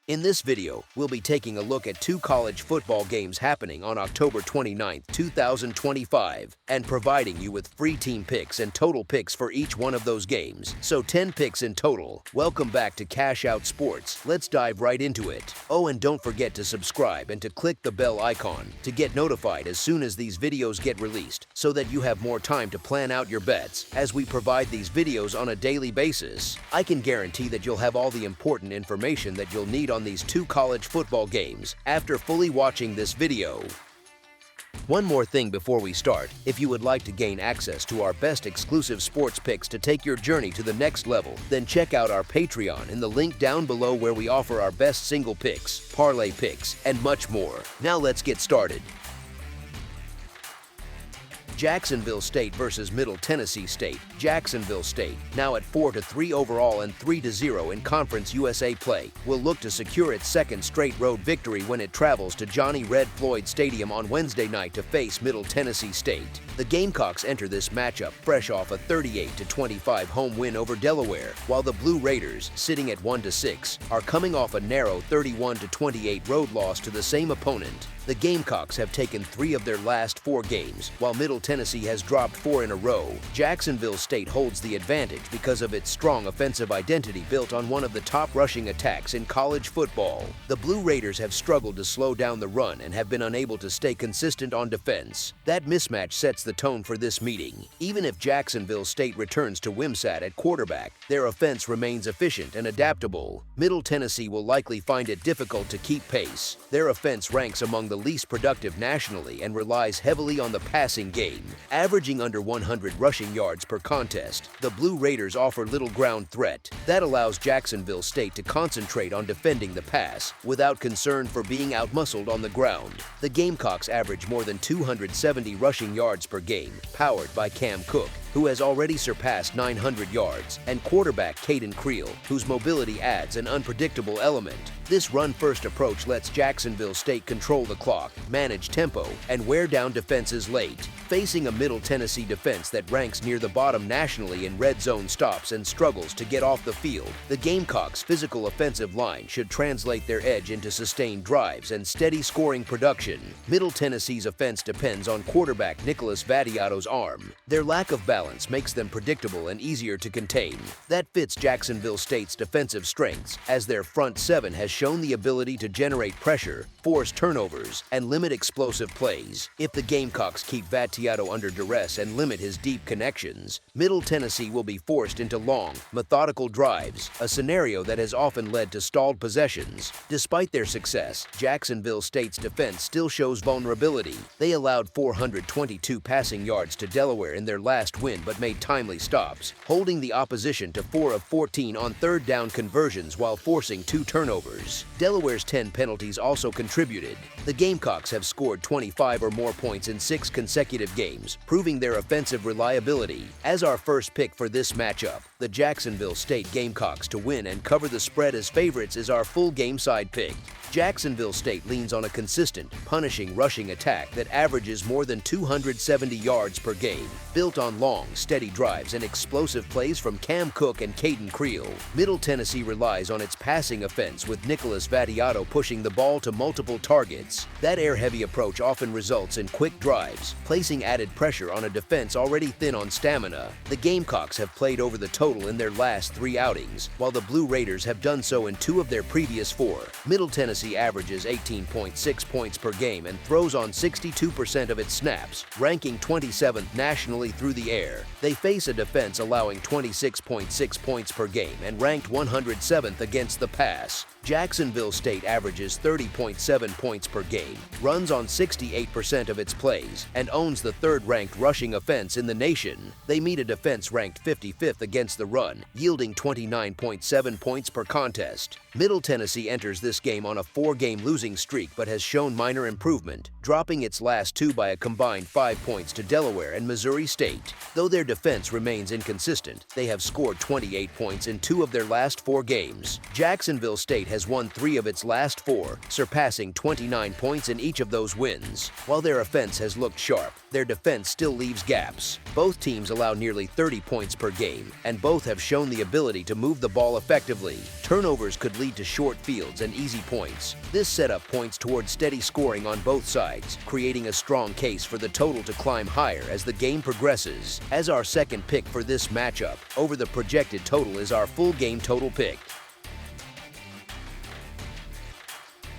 In this video, we'll be taking a look at two college football games happening on October 29, 2025, and providing you with free team picks and total picks for each one of those games. So 10 picks in total. Welcome back to Cash Out Sports. Let's dive right into it. Oh, and don't forget to subscribe and to click the bell icon to get notified as soon as these videos get released, so that you have more time to plan out your bets as we provide these videos on a daily basis. I can guarantee that you'll have all the important information that you'll need on these two college football games after fully watching this video. One more thing before we start: if you would like to gain access to our best exclusive sports picks to take your journey to the next level, then check out our Patreon in the link down below, where we offer our best single picks, parlay picks, and much more. Now let's get started. Jacksonville State versus Middle Tennessee State. Jacksonville State, now at 4-3 overall and 3-0 in Conference USA play, will look to secure its second straight road victory when it travels to Johnny Red Floyd Stadium on Wednesday night to face Middle Tennessee State. The Gamecocks enter this matchup fresh off a 38-25 home win over Delaware, while the Blue Raiders, sitting at 1-6, are coming off a narrow 31-28 road loss to the same opponent. The Gamecocks have taken 3 of their last 4 games, while Middle Tennessee has dropped 4 in a row. Jacksonville State holds the advantage because of its strong offensive identity built on one of the top rushing attacks in college football. The Blue Raiders have struggled to slow down the run and have been unable to stay consistent on defense. That mismatch sets the tone for this meeting. Even if Jacksonville State returns to Wimsatt at quarterback, their offense remains efficient and adaptable. Middle Tennessee will likely find it difficult to keep pace. Their offense ranks among the least productive nationally and relies heavily on the passing game, averaging under 100 rushing yards per contest. The Blue Raiders offer little ground threat. That allows Jacksonville State to concentrate on defending the pass without concern for being outmuscled on the ground. The Gamecocks average more than 270 rushing yards per game, powered by Cam Cook, who has already surpassed 900 yards, and quarterback Caden Creel, whose mobility adds an unpredictable element. This run-first approach lets Jacksonville State control the clock, manage tempo, and wear down defenses late. Facing a Middle Tennessee defense that ranks near the bottom nationally in red zone stops and struggles to get off the field, the Gamecocks' physical offensive line should translate their edge into sustained drives and steady scoring production. Middle Tennessee's offense depends on quarterback Nicholas Vattiato's arm. Their lack of balance makes them predictable and easier to contain. That fits Jacksonville State's defensive strengths, as their front seven has shown the ability to generate pressure, force turnovers, and limit explosive plays. If the Gamecocks keep Vattiato under duress and limit his deep connections, Middle Tennessee will be forced into long, methodical drives, a scenario that has often led to stalled possessions. Despite their success, Jacksonville State's defense still shows vulnerability. They allowed 422 passing yards to Delaware in their last win, but made timely stops, holding the opposition to 4 of 14 on third down conversions while forcing 2 turnovers. Delaware's 10 penalties also contributed. The Gamecocks have scored 25 or more points in 6 consecutive games, proving their offensive reliability. As our first pick for this matchup, the Jacksonville State Gamecocks to win and cover the spread as favorites is our full game side pick. Jacksonville State leans on a consistent, punishing rushing attack that averages more than 270 yards per game, built on long, steady drives and explosive plays from Cam Cook and Caden Creel. Middle Tennessee relies on its passing offense, with Nicholas Vattiato pushing the ball to multiple targets. That air-heavy approach often results in quick drives, placing added pressure on a defense already thin on stamina. The Gamecocks have played over the total in their last 3 outings, while the Blue Raiders have done so in 2 of their previous 4. Middle Tennessee averages 18.6 points per game and throws on 62% of its snaps, ranking 27th nationally through the air. They face a defense allowing 26.6 points per game and ranked 107th against the pass. Jacksonville State averages 30.7 points per game, runs on 68% of its plays, and owns the 3rd-ranked rushing offense in the nation. They meet a defense ranked 55th against the run, yielding 29.7 points per contest. Middle Tennessee enters this game on a 4-game losing streak, but has shown minor improvement, dropping its last 2 by a combined 5 points to Delaware and Missouri State. Though their defense remains inconsistent, they have scored 28 points in 2 of their last 4 games. Jacksonville State has won 3 of its last 4, surpassing 29 points in each of those wins. While their offense has looked sharp, their defense still leaves gaps. Both teams allow nearly 30 points per game, and both have shown the ability to move the ball effectively. Turnovers could lead to short fields and easy points. This setup points toward steady scoring on both sides, creating a strong case for the total to climb higher as the game progresses. As our second pick for this matchup, over the projected total is our full game total pick.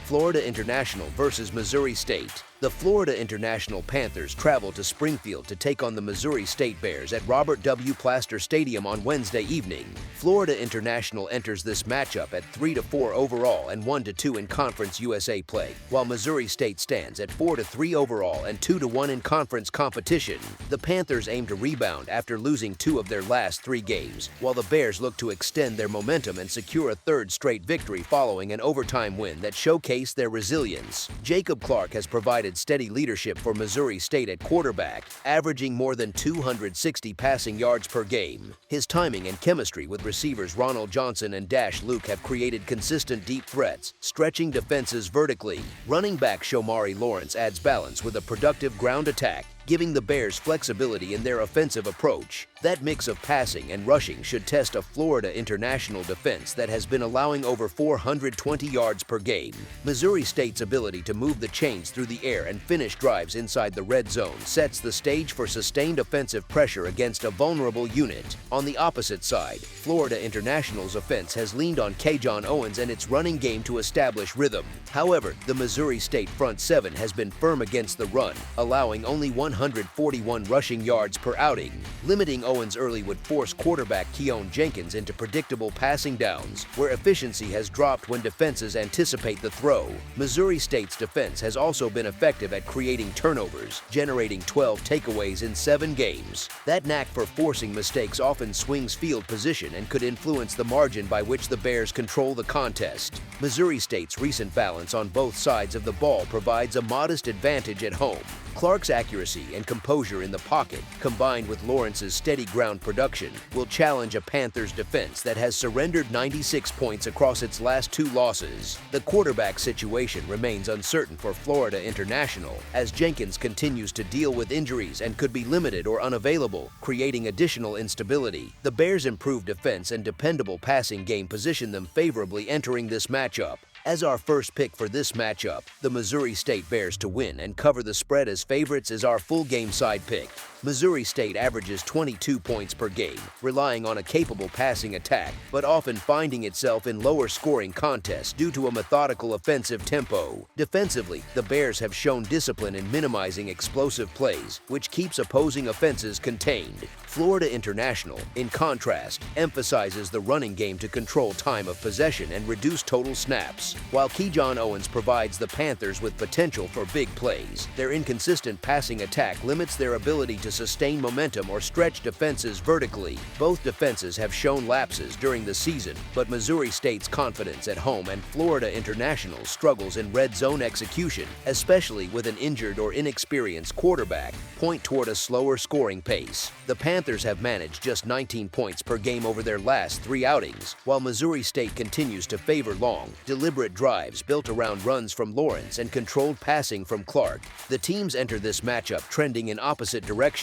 Florida International versus Missouri State. The Florida International Panthers travel to Springfield to take on the Missouri State Bears at Robert W. Plaster Stadium on Wednesday evening. Florida International enters this matchup at 3-4 overall and 1-2 in Conference USA play, while Missouri State stands at 4-3 overall and 2-1 in conference competition. The Panthers aim to rebound after losing 2 of their last 3 games, while the Bears look to extend their momentum and secure a 3rd straight victory following an overtime win that showcased their resilience. Jacob Clark has provided steady leadership for Missouri State at quarterback, averaging more than 260 passing yards per game. His timing and chemistry with receivers Ronald Johnson and Dash Luke have created consistent deep threats, stretching defenses vertically. Running back Shomari Lawrence adds balance with a productive ground attack, giving the Bears flexibility in their offensive approach. That mix of passing and rushing should test a Florida International defense that has been allowing over 420 yards per game. Missouri State's ability to move the chains through the air and finish drives inside the red zone sets the stage for sustained offensive pressure against a vulnerable unit. On the opposite side, Florida International's offense has leaned on K'Jon Owens and its running game to establish rhythm. However, the Missouri State front 7 has been firm against the run, allowing only 141 rushing yards per outing. Limiting Owens early would force quarterback Keon Jenkins into predictable passing downs, where efficiency has dropped when defenses anticipate the throw. Missouri State's defense has also been effective at creating turnovers, generating 12 takeaways in 7 games. That knack for forcing mistakes often swings field position and could influence the margin by which the Bears control the contest. Missouri State's recent balance on both sides of the ball provides a modest advantage at home. Clark's accuracy and composure in the pocket, combined with Lawrence's steady ground production, will challenge a Panthers defense that has surrendered 96 points across its last 2 losses. The quarterback situation remains uncertain for Florida International, as Jenkins continues to deal with injuries and could be limited or unavailable, creating additional instability. The Bears' improved defense and dependable passing game position them favorably entering this matchup. As our first pick for this matchup, the Missouri State Bears to win and cover the spread as favorites is our full game side pick. Missouri State averages 22 points per game, relying on a capable passing attack, but often finding itself in lower scoring contests due to a methodical offensive tempo. Defensively, the Bears have shown discipline in minimizing explosive plays, which keeps opposing offenses contained. Florida International, in contrast, emphasizes the running game to control time of possession and reduce total snaps. While K'Jon Owens provides the Panthers with potential for big plays, their inconsistent passing attack limits their ability to sustain momentum or stretch defenses vertically. Both defenses have shown lapses during the season, but Missouri State's confidence at home and Florida International struggles in red zone execution, especially with an injured or inexperienced quarterback, point toward a slower scoring pace. The Panthers have managed just 19 points per game over their last 3 outings, while Missouri State continues to favor long, deliberate drives built around runs from Lawrence and controlled passing from Clark. The teams enter this matchup trending in opposite directions.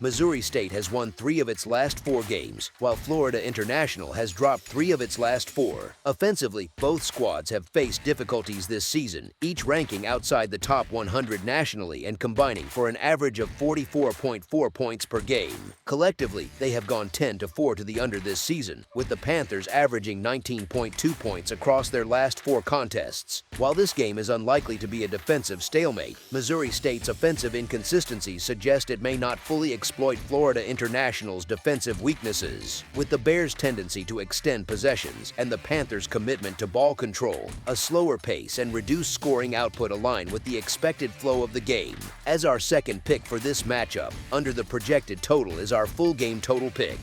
Missouri State has won 3 of its last 4 games, while Florida International has dropped 3 of its last 4. Offensively, both squads have faced difficulties this season, each ranking outside the top 100 nationally and combining for an average of 44.4 points per game. Collectively, they have gone 10-4 to the under this season, with the Panthers averaging 19.2 points across their last 4 contests. While this game is unlikely to be a defensive stalemate, Missouri State's offensive inconsistencies suggest it may not fully exploit Florida International's defensive weaknesses. With the Bears' tendency to extend possessions and the Panthers' commitment to ball control, a slower pace and reduced scoring output align with the expected flow of the game. As our second pick for this matchup, under the projected total is our full game total pick.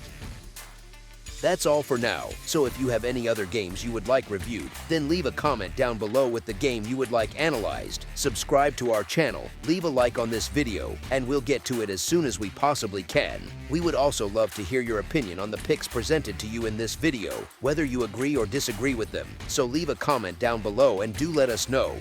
That's all for now, so if you have any other games you would like reviewed, then leave a comment down below with the game you would like analyzed. Subscribe to our channel, leave a like on this video, and we'll get to it as soon as we possibly can. We would also love to hear your opinion on the picks presented to you in this video, whether you agree or disagree with them, so leave a comment down below and do let us know.